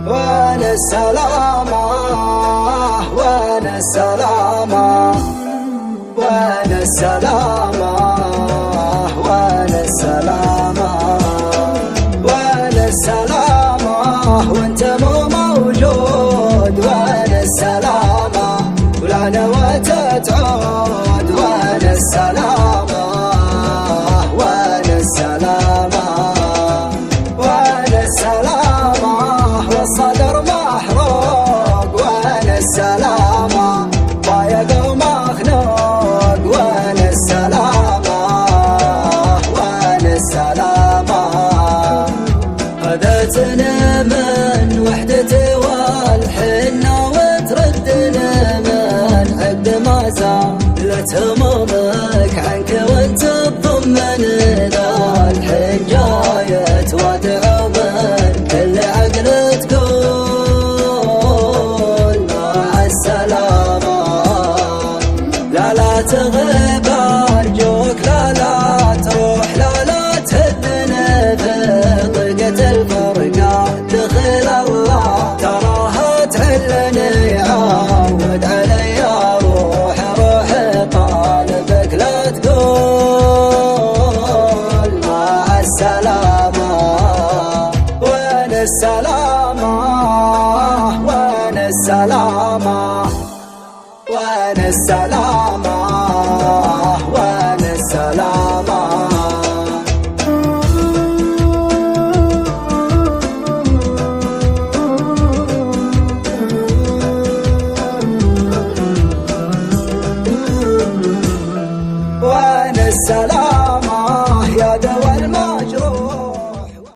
وين السلامة وين السلامة وين السلامة وين السلامة وين السلامة وانت مو موجود وين السلامة ولا نوى تعود وين السلامة وين السلامة وين السلامة والصدر محروق وين السلامة ضايق ومخنوق وين السلامة وين السلامة خذتنا من وحدتي والحنة وتردنا من عقد ما زالت همومك عنك وانت تضمن ذا الحين جاية وادعو من كل عقل تقول مع السلامة لا تغيب أرجوك لا تروح لا تهدنا في ضيقة الفرقة دخل الله تراها تعلني يعود علي روح طالبك لا تقول مع السلامة وين السلامة وين السلامة وين السلامة